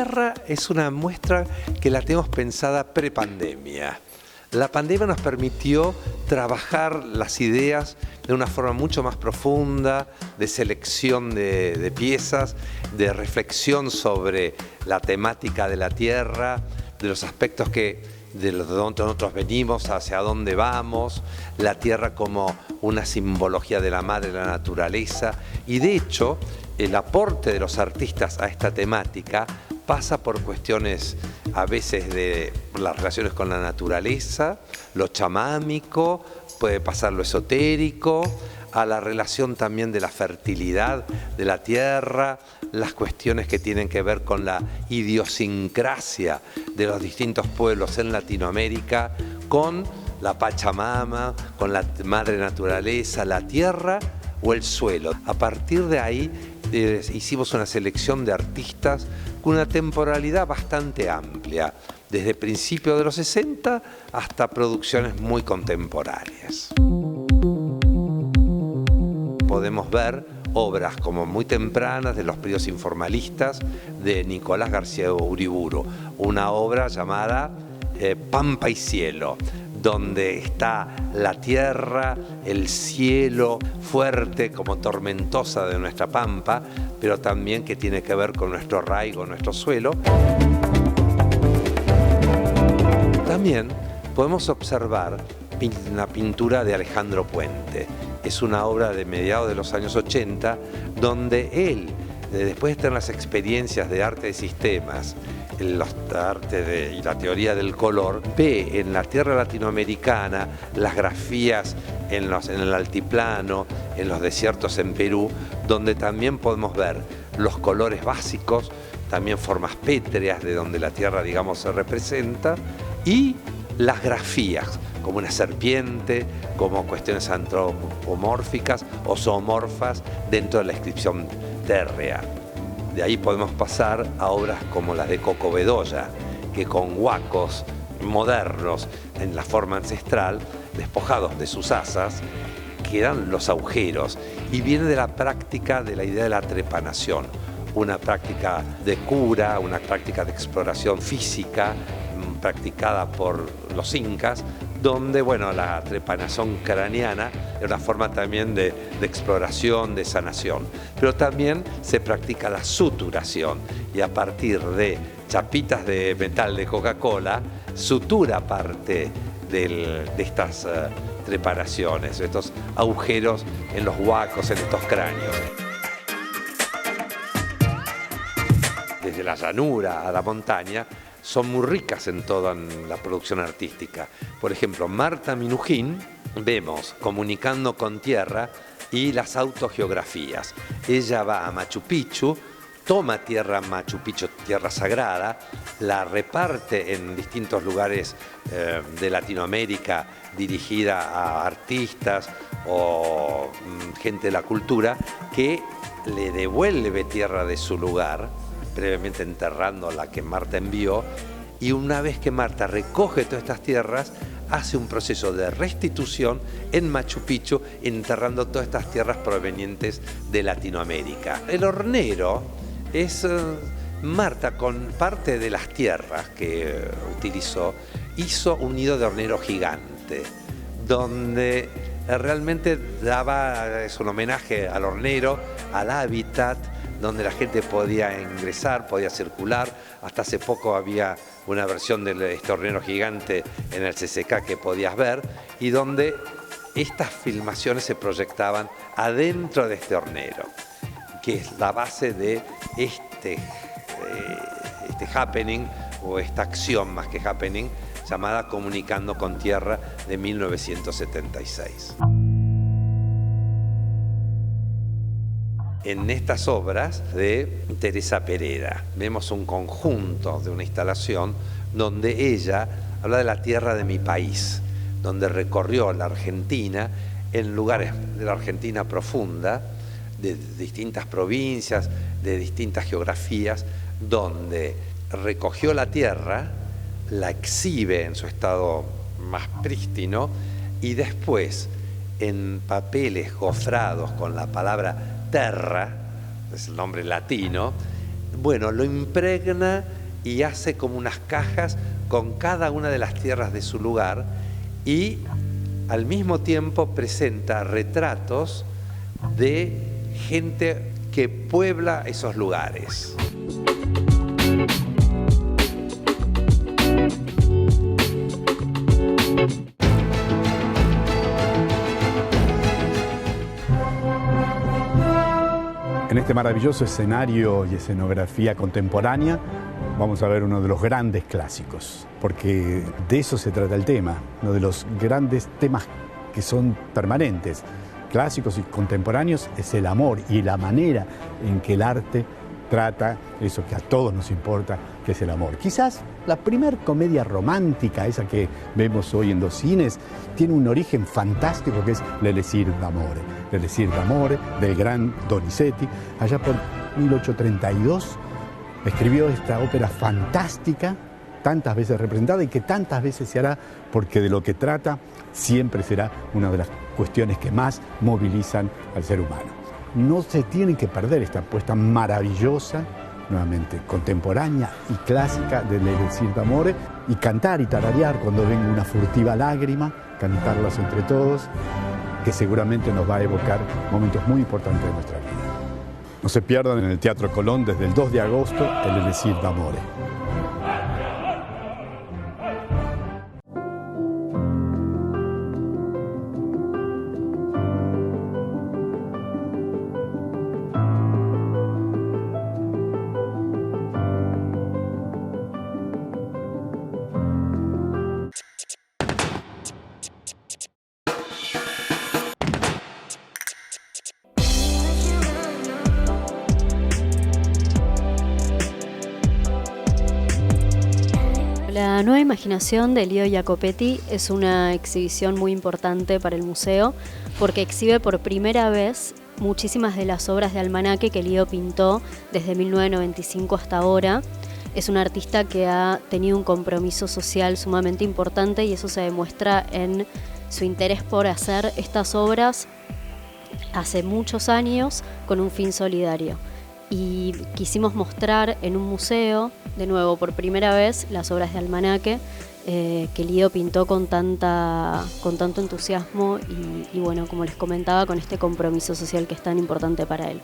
tierra es una muestra que la tenemos pensada prepandemia. La pandemia nos permitió trabajar las ideas de una forma mucho más profunda, de selección de piezas, de reflexión sobre la temática de la tierra, de los aspectos de donde nosotros venimos, hacia dónde vamos, la tierra como una simbología de la madre, de la naturaleza. Y de hecho, el aporte de los artistas a esta temática pasa por cuestiones a veces de las relaciones con la naturaleza, lo chamámico, puede pasar lo esotérico, a la relación también de la fertilidad de la tierra, las cuestiones que tienen que ver con la idiosincrasia de los distintos pueblos en Latinoamérica, con la Pachamama, con la madre naturaleza, la tierra o el suelo. A partir de ahí hicimos una selección de artistas con una temporalidad bastante amplia, desde principios de los 60 hasta producciones muy contemporáneas. Podemos ver obras como muy tempranas de los periodos informalistas de Nicolás García Uriburu, una obra llamada Pampa y Cielo, donde está la tierra, el cielo fuerte como tormentosa de nuestra pampa, pero también que tiene que ver con nuestro arraigo, nuestro suelo. También podemos observar una pintura de Alejandro Puente. Es una obra de mediados de los años 80, donde él, después de tener las experiencias de arte de sistemas, y la teoría del color, ve en la tierra latinoamericana las grafías en el altiplano, en los desiertos en Perú, donde también podemos ver los colores básicos, también formas pétreas de donde la tierra, digamos, se representa, y las grafías, como una serpiente, como cuestiones antropomórficas o zoomorfas dentro de la inscripción térrea. De ahí podemos pasar a obras como las de Coco Bedoya, que con huacos modernos en la forma ancestral, despojados de sus asas, quedan los agujeros, y viene de la práctica de la idea de la trepanación, una práctica de cura, una práctica de exploración física practicada por los incas, donde bueno, la trepanación craneana es una forma también de exploración, de sanación, pero también se practica la suturación, y a partir de chapitas de metal de Coca-Cola sutura parte de estas trepanaciones, estos agujeros en los huacos, en estos cráneos. Desde la llanura a la montaña, son muy ricas en toda la producción artística. Por ejemplo, Marta Minujín, vemos Comunicando con Tierra y las autogeografías. Ella va a Machu Picchu, toma tierra Machu Picchu, tierra sagrada, la reparte en distintos lugares de Latinoamérica, dirigida a artistas o gente de la cultura, que le devuelve tierra de su lugar, previamente enterrando la que Marta envió, y una vez que Marta recoge todas estas tierras, hace un proceso de restitución en Machu Picchu, enterrando todas estas tierras provenientes de Latinoamérica. El hornero es Marta, con parte de las tierras que utilizó, hizo un nido de hornero gigante, donde realmente es un homenaje al hornero, al hábitat, donde la gente podía ingresar, podía circular. Hasta hace poco había una versión de este hornero gigante en el CCK que podías ver, y donde estas filmaciones se proyectaban adentro de este hornero, que es la base de este happening, o esta acción más que happening, llamada Comunicando con Tierra, de 1976. En estas obras de Teresa Pereda vemos un conjunto de una instalación donde ella habla de la tierra de mi país, donde recorrió la Argentina en lugares de la Argentina profunda, de distintas provincias, de distintas geografías, donde recogió la tierra, la exhibe en su estado más prístino, y después en papeles gofrados con la palabra terra, es el nombre latino, bueno, lo impregna y hace como unas cajas con cada una de las tierras de su lugar y al mismo tiempo presenta retratos de gente que puebla esos lugares. En este maravilloso escenario y escenografía contemporánea vamos a ver uno de los grandes clásicos, porque de eso se trata el tema, uno de los grandes temas que son permanentes, clásicos y contemporáneos, es el amor y la manera en que el arte trata eso que a todos nos importa, que es el amor. Quizás la primer comedia romántica, esa que vemos hoy en los cines, tiene un origen fantástico que es L'Elixir d'Amore. L'Elixir d'Amore, del gran Donizetti, allá por 1832, escribió esta ópera fantástica, tantas veces representada y que tantas veces se hará, porque de lo que trata siempre será una de las cuestiones que más movilizan al ser humano. No se tienen que perder esta apuesta maravillosa, nuevamente contemporánea y clásica de L'Elixir d'Amore, y cantar y tararear cuando venga una furtiva lágrima, cantarlas entre todos, que seguramente nos va a evocar momentos muy importantes de nuestra vida. No se pierdan en el Teatro Colón desde el 2 de agosto el L'Elixir d'Amore. La nueva imaginación de Lido Jacopetti es una exhibición muy importante para el museo porque exhibe por primera vez muchísimas de las obras de almanaque que Lido pintó desde 1995 hasta ahora. Es un artista que ha tenido un compromiso social sumamente importante y eso se demuestra en su interés por hacer estas obras hace muchos años con un fin solidario. Y quisimos mostrar en un museo, de nuevo por primera vez, las obras de almanaque que Lido pintó con tanto entusiasmo y bueno, como les comentaba, con este compromiso social que es tan importante para él.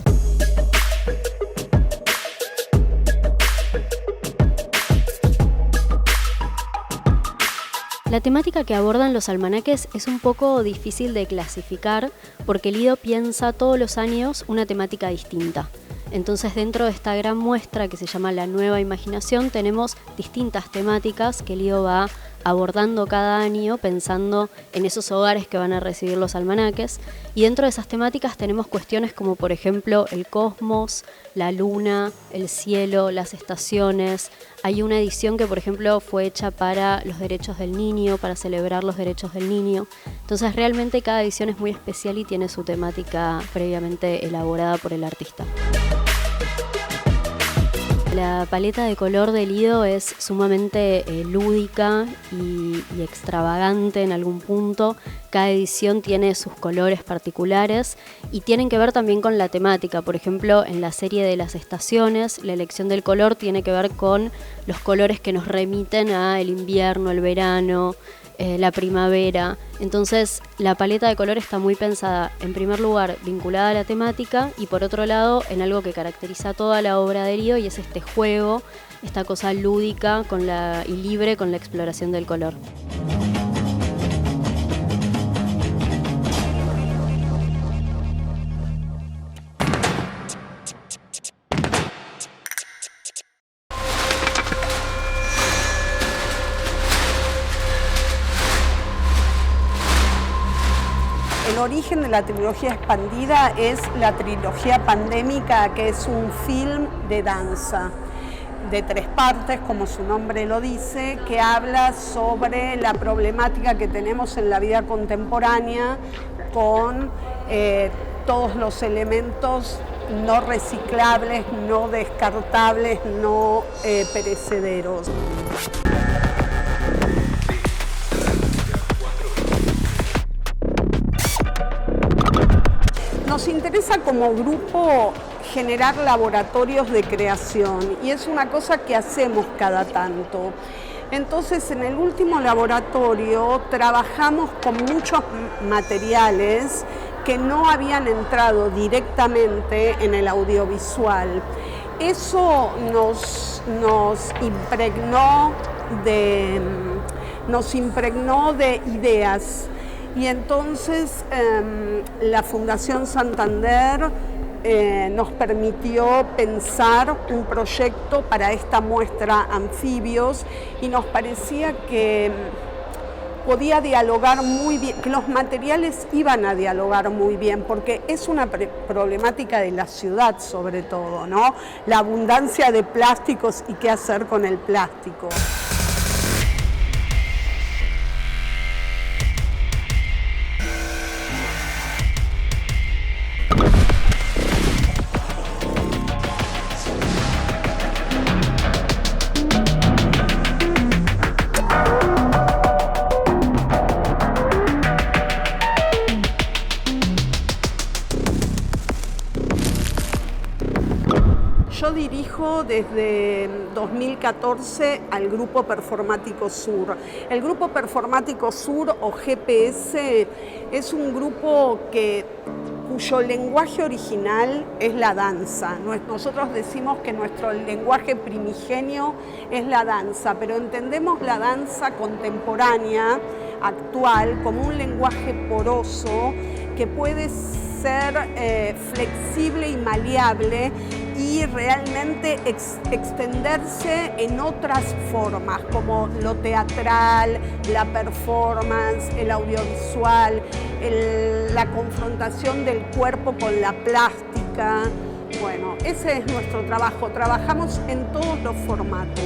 La temática que abordan los almanaques es un poco difícil de clasificar porque Lido piensa todos los años una temática distinta. Entonces, dentro de esta gran muestra que se llama La Nueva Imaginación, tenemos distintas temáticas que Lido va abordando cada año pensando en esos hogares que van a recibir los almanaques. Y dentro de esas temáticas tenemos cuestiones como, por ejemplo, el cosmos, la luna, el cielo, las estaciones. Hay una edición que, por ejemplo, fue hecha para los derechos del niño, para celebrar los derechos del niño. Entonces, realmente cada edición es muy especial y tiene su temática previamente elaborada por el artista. La paleta de color de Lido es sumamente lúdica y extravagante en algún punto. Cada edición tiene sus colores particulares y tienen que ver también con la temática. Por ejemplo, en la serie de las estaciones, la elección del color tiene que ver con los colores que nos remiten al invierno, el verano, la primavera. Entonces la paleta de color está muy pensada, en primer lugar, vinculada a la temática y por otro lado en algo que caracteriza toda la obra de Lido y es este juego, esta cosa lúdica y libre con la exploración del color. El origen de la trilogía expandida es la trilogía pandémica, que es un film de danza de 3 partes, como su nombre lo dice, que habla sobre la problemática que tenemos en la vida contemporánea con todos los elementos no reciclables, no descartables, no perecederos. Nos interesa como grupo generar laboratorios de creación, y es una cosa que hacemos cada tanto. Entonces, en el último laboratorio trabajamos con muchos materiales que no habían entrado directamente en el audiovisual. Eso nos impregnó de ideas, y entonces la Fundación Santander nos permitió pensar un proyecto para esta muestra Anfibios, y nos parecía que podía dialogar muy bien, que los materiales iban a dialogar muy bien, porque es una problemática de la ciudad sobre todo, ¿no? La abundancia de plásticos y qué hacer con el plástico. Yo dirijo desde 2014 al Grupo Performático Sur. El Grupo Performático Sur, o GPS, es un grupo cuyo lenguaje original es la danza. Nosotros decimos que nuestro lenguaje primigenio es la danza, pero entendemos la danza contemporánea, actual, como un lenguaje poroso que puede ser flexible y maleable, y realmente extenderse en otras formas, como lo teatral, la performance, el audiovisual, la confrontación del cuerpo con la plástica. Bueno, ese es nuestro trabajo. Trabajamos en todos los formatos.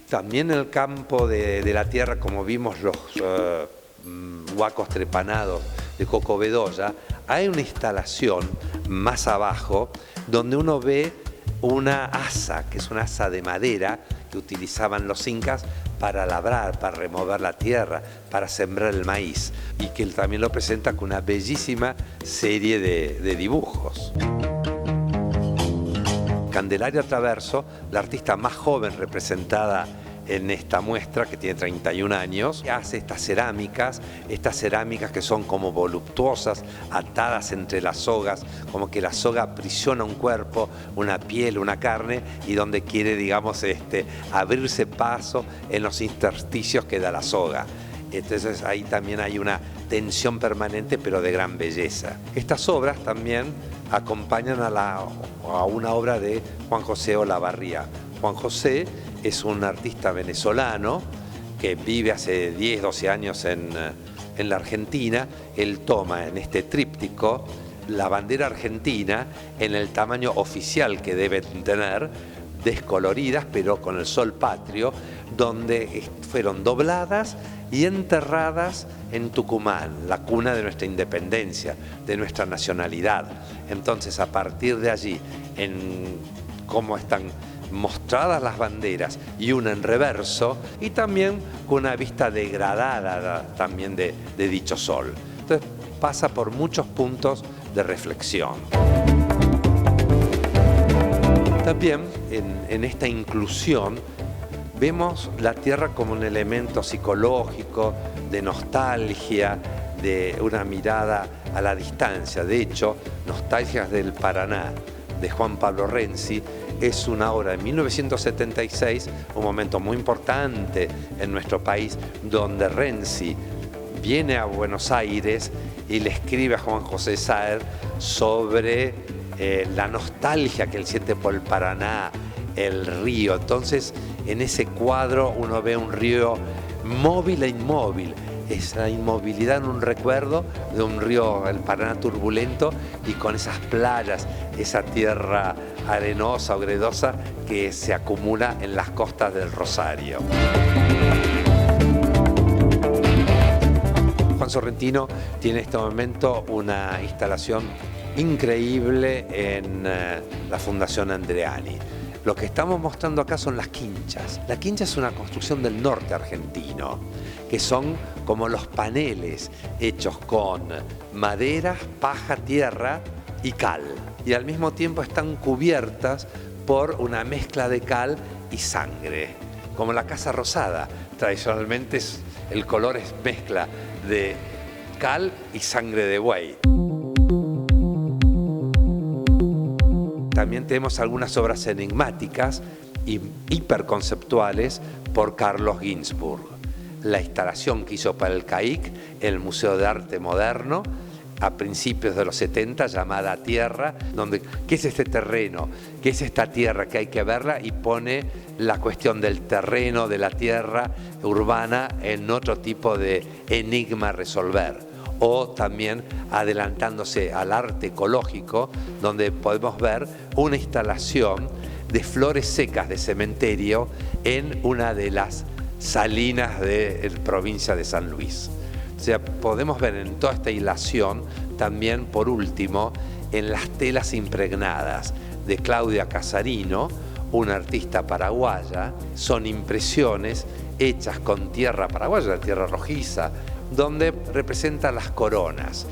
También en el campo de la tierra, como vimos los huacos trepanados de Coco Bedoya, hay una instalación más abajo donde uno ve una asa, que es una asa de madera que utilizaban los incas para labrar, para remover la tierra, para sembrar el maíz, y que él también lo presenta con una bellísima serie de dibujos. Candelaria Traverso, la artista más joven representada en esta muestra, que tiene 31 años, hace estas cerámicas que son como voluptuosas, atadas entre las sogas, como que la soga aprisiona un cuerpo, una piel, una carne, y donde quiere, digamos, abrirse paso en los intersticios que da la soga. Entonces ahí también hay una tensión permanente, pero de gran belleza. Estas obras también acompañan a una obra de Juan José Olavarría. Juan José es un artista venezolano que vive hace 10, 12 años en la Argentina. Él toma en este tríptico la bandera argentina en el tamaño oficial que deben tener, descoloridas, pero con el sol patrio, donde fueron dobladas y enterradas en Tucumán, la cuna de nuestra independencia, de nuestra nacionalidad. Entonces, a partir de allí, en cómo están mostradas las banderas y una en reverso, y también con una vista degradada también de dicho sol. Entonces, pasa por muchos puntos de reflexión. También en esta inclusión vemos la tierra como un elemento psicológico, de nostalgia, de una mirada a la distancia. De hecho, Nostalgias del Paraná, de Juan Pablo Renzi, es una obra de 1976, un momento muy importante en nuestro país, donde Renzi viene a Buenos Aires y le escribe a Juan José Saer sobre la nostalgia que él siente por el Paraná, el río. Entonces, en ese cuadro uno ve un río móvil e inmóvil. Es la inmovilidad en un recuerdo de un río, el Paraná turbulento, y con esas playas, esa tierra arenosa o gredosa que se acumula en las costas del Rosario. Juan Sorrentino tiene en este momento una instalación increíble en la Fundación Andreani. Lo que estamos mostrando acá son las quinchas. La quincha es una construcción del norte argentino, que son como los paneles hechos con maderas, paja, tierra y cal. Y al mismo tiempo están cubiertas por una mezcla de cal y sangre. Como la Casa Rosada, tradicionalmente el color es mezcla de cal y sangre de buey. También tenemos algunas obras enigmáticas y hiperconceptuales por Carlos Ginzburg. La instalación que hizo para el CAIC, el Museo de Arte Moderno, a principios de los 70, llamada Tierra, donde ¿qué es este terreno? ¿Qué es esta tierra? Que hay que verla, y pone la cuestión del terreno, de la tierra urbana, en otro tipo de enigma a resolver. O también adelantándose al arte ecológico, donde podemos ver una instalación de flores secas de cementerio en una de las salinas de la provincia de San Luis. O sea, podemos ver en toda esta hilación también, por último, en las telas impregnadas de Claudia Casarino, una artista paraguaya. Son impresiones hechas con tierra paraguaya, la tierra rojiza, donde representa las coronas.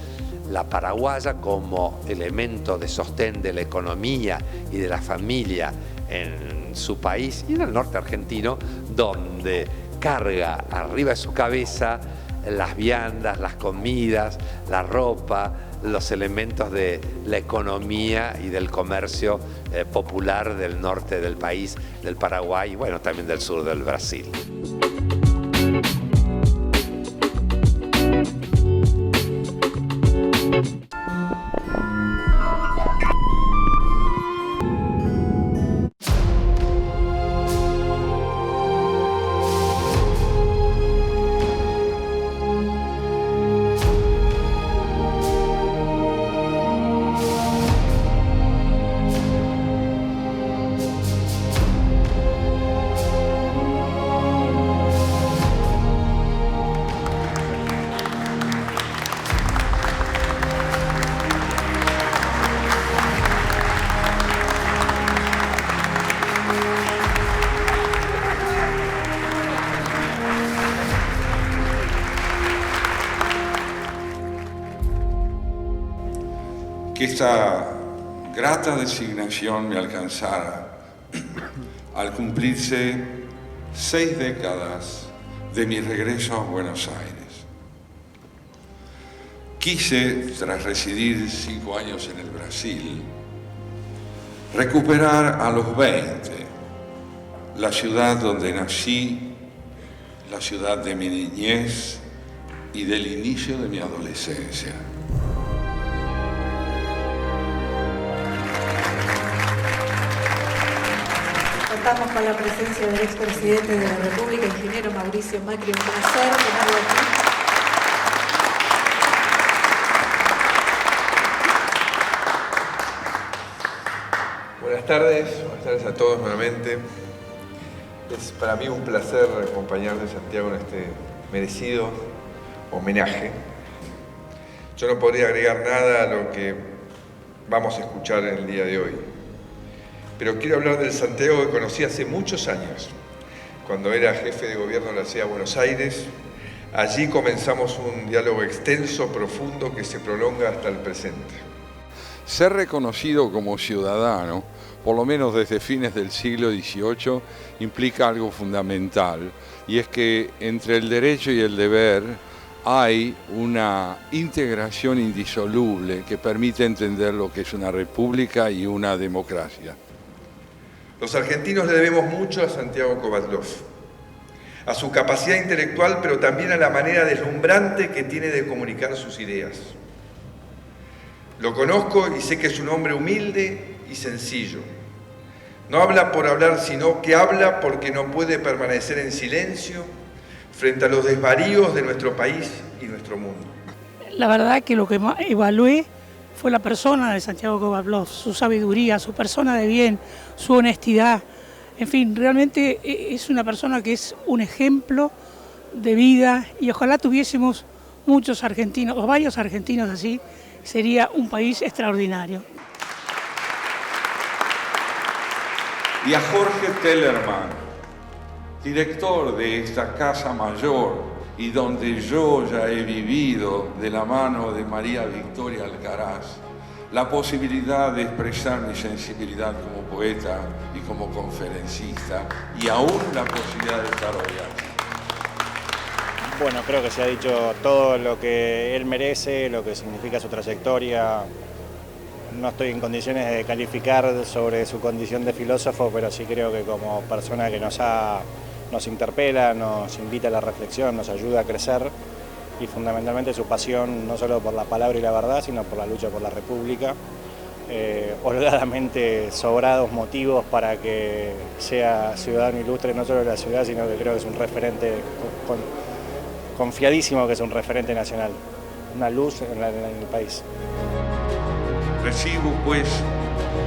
La paraguaya como elemento de sostén de la economía y de la familia en su país, y en el norte argentino, donde carga arriba de su cabeza las viandas, las comidas, la ropa, los elementos de la economía y del comercio popular del norte del país, del Paraguay, y bueno, también del sur del Brasil. Que esta grata designación me alcanzara al cumplirse 6 décadas de mi regreso a Buenos Aires. Quise, tras residir 5 años en el Brasil, recuperar a los 20 la ciudad donde nací, la ciudad de mi niñez y del inicio de mi adolescencia. Contamos con la presencia del expresidente de la República, ingeniero Mauricio Macri. Un placer tenerlo aquí. Buenas tardes a todos nuevamente. Es para mí un placer acompañar de Santiago en este merecido homenaje. Yo no podría agregar nada a lo que vamos a escuchar en el día de hoy. Pero quiero hablar del Santiago que conocí hace muchos años, cuando era jefe de gobierno de la ciudad de Buenos Aires. Allí comenzamos un diálogo extenso, profundo, que se prolonga hasta el presente. Ser reconocido como ciudadano, por lo menos desde fines del siglo XVIII, implica algo fundamental, y es que entre el derecho y el deber hay una integración indisoluble que permite entender lo que es una república y una democracia. Los argentinos le debemos mucho a Santiago Kovadlov. a su capacidad intelectual, pero también a la manera deslumbrante que tiene de comunicar sus ideas. Lo conozco y sé que es un hombre humilde y sencillo. No habla por hablar, sino que habla porque no puede permanecer en silencio frente a los desvaríos de nuestro país y nuestro mundo. La verdad que lo que más evalué fue la persona de Santiago Kovárlov, su sabiduría, su persona de bien, su honestidad. En fin, realmente es una persona que es un ejemplo de vida y ojalá tuviésemos muchos argentinos, o varios argentinos así, sería un país extraordinario. Y a Jorge Tellerman, director de esta Casa Mayor, y donde yo ya he vivido de la mano de María Victoria Alcaraz, la posibilidad de expresar mi sensibilidad como poeta y como conferencista, y aún la posibilidad de estar hoy aquí. Bueno, creo que se ha dicho todo lo que él merece, lo que significa su trayectoria. No estoy en condiciones de calificar sobre su condición de filósofo, pero sí creo que como persona que nos interpela, nos invita a la reflexión, nos ayuda a crecer y fundamentalmente su pasión no solo por la palabra y la verdad, sino por la lucha por la República. Holgadamente sobrados motivos para que sea ciudadano ilustre no solo de la ciudad, sino que creo que es un referente, confiadísimo que es un referente nacional, una luz en el país. Recibo, pues,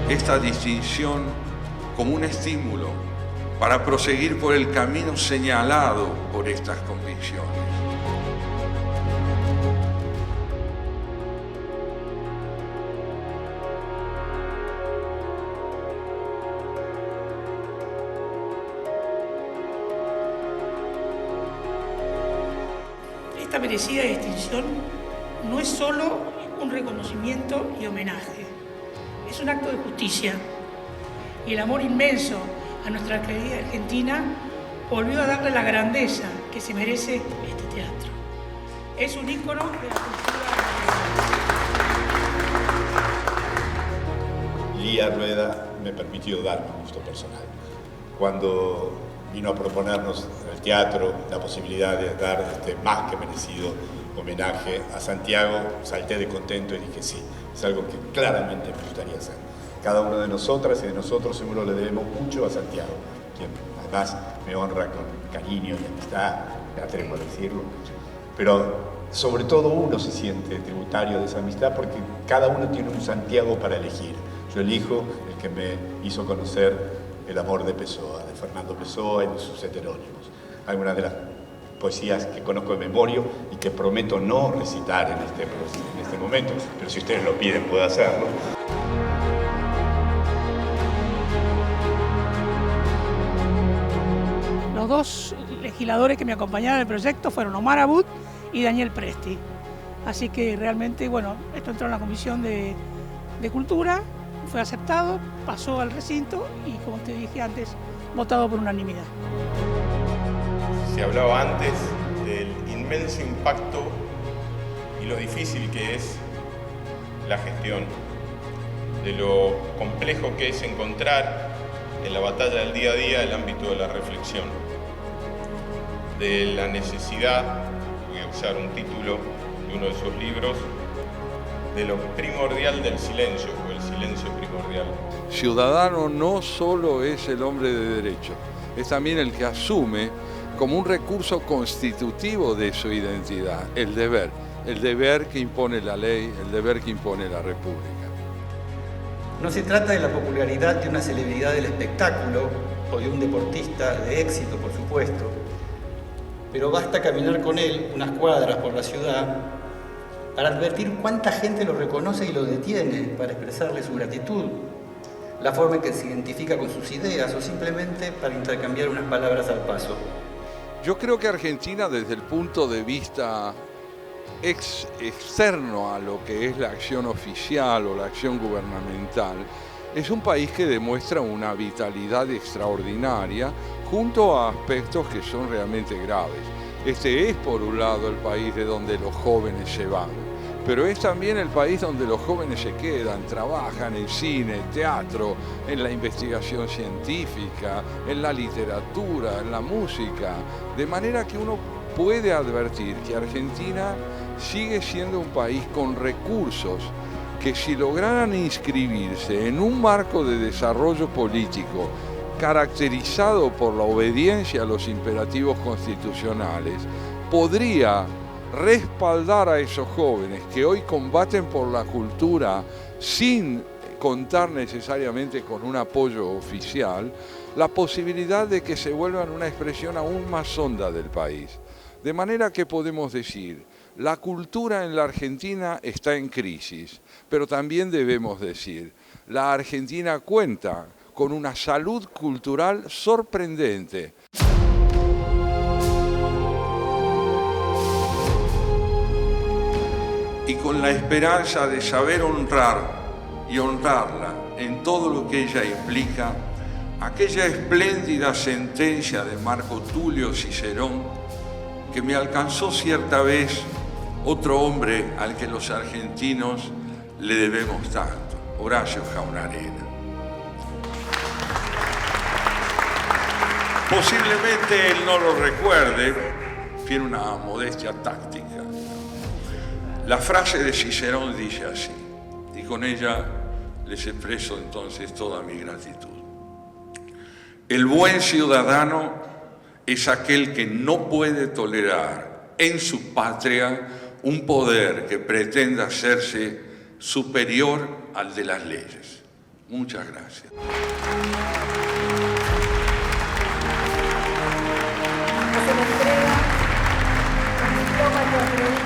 esta distinción como un estímulo para proseguir por el camino señalado por estas convicciones. Esta merecida distinción no es solo un reconocimiento y homenaje, es un acto de justicia y el amor inmenso a nuestra querida Argentina volvió a darle la grandeza que se merece este teatro. Es un ícono de la cultura. Lía Rueda me permitió darme un gusto personal. Cuando vino a proponernos en el teatro la posibilidad de dar este más que merecido homenaje a Santiago, salté de contento y dije sí, es algo que claramente me gustaría hacer. Cada uno de nosotras y de nosotros seguro le debemos mucho a Santiago, quien además me honra con cariño y amistad, me atrevo a decirlo, pero sobre todo uno se siente tributario de esa amistad porque cada uno tiene un Santiago para elegir. Yo elijo el que me hizo conocer el amor de Pessoa, de Fernando Pessoa y de sus heterónimos. Algunas de las poesías que conozco de memoria y que prometo no recitar en este momento, pero si ustedes lo piden puedo hacerlo. Los dos legisladores que me acompañaron en el proyecto fueron Omar Abud y Daniel Presti. Así que realmente, bueno, esto entró en la Comisión de Cultura, fue aceptado, pasó al recinto y, como te dije antes, votado por unanimidad. Se hablaba antes del inmenso impacto y lo difícil que es la gestión, de lo complejo que es encontrar en la batalla del día a día el ámbito de la reflexión, de la necesidad, voy a usar un título de uno de sus libros, de lo primordial del silencio, o el silencio primordial. Ciudadano no solo es el hombre de derecho, es también el que asume como un recurso constitutivo de su identidad, el deber que impone la ley, el deber que impone la República. No se trata de la popularidad de una celebridad del espectáculo o de un deportista de éxito, por supuesto, pero basta caminar con él unas cuadras por la ciudad para advertir cuánta gente lo reconoce y lo detiene para expresarle su gratitud, la forma en que se identifica con sus ideas o simplemente para intercambiar unas palabras al paso. Yo creo que Argentina, desde el punto de vista externo a lo que es la acción oficial o la acción gubernamental, es un país que demuestra una vitalidad extraordinaria junto a aspectos que son realmente graves. Este es, por un lado, el país de donde los jóvenes se van. pero es también el país donde los jóvenes se quedan, trabajan en cine, teatro, en la investigación científica, en la literatura, en la música, de manera que uno puede advertir que Argentina sigue siendo un país con recursos que si lograran inscribirse en un marco de desarrollo político caracterizado por la obediencia a los imperativos constitucionales, podría respaldar a esos jóvenes que hoy combaten por la cultura sin contar necesariamente con un apoyo oficial, la posibilidad de que se vuelvan una expresión aún más honda del país. De manera que podemos decir, la cultura en la Argentina está en crisis, pero también debemos decir, la Argentina cuenta con una salud cultural sorprendente. Y con la esperanza de saber honrar y honrarla en todo lo que ella implica, aquella espléndida sentencia de Marco Tulio Cicerón, que me alcanzó cierta vez otro hombre al que los argentinos le debemos tanto, Horacio Jaunarena. Posiblemente él no lo recuerde, tiene una modestia táctica. La frase de Cicerón dice así, y con ella les expreso entonces toda mi gratitud. El buen ciudadano es aquel que no puede tolerar en su patria un poder que pretenda hacerse superior al de las leyes. Muchas gracias. Se le entrega un diploma de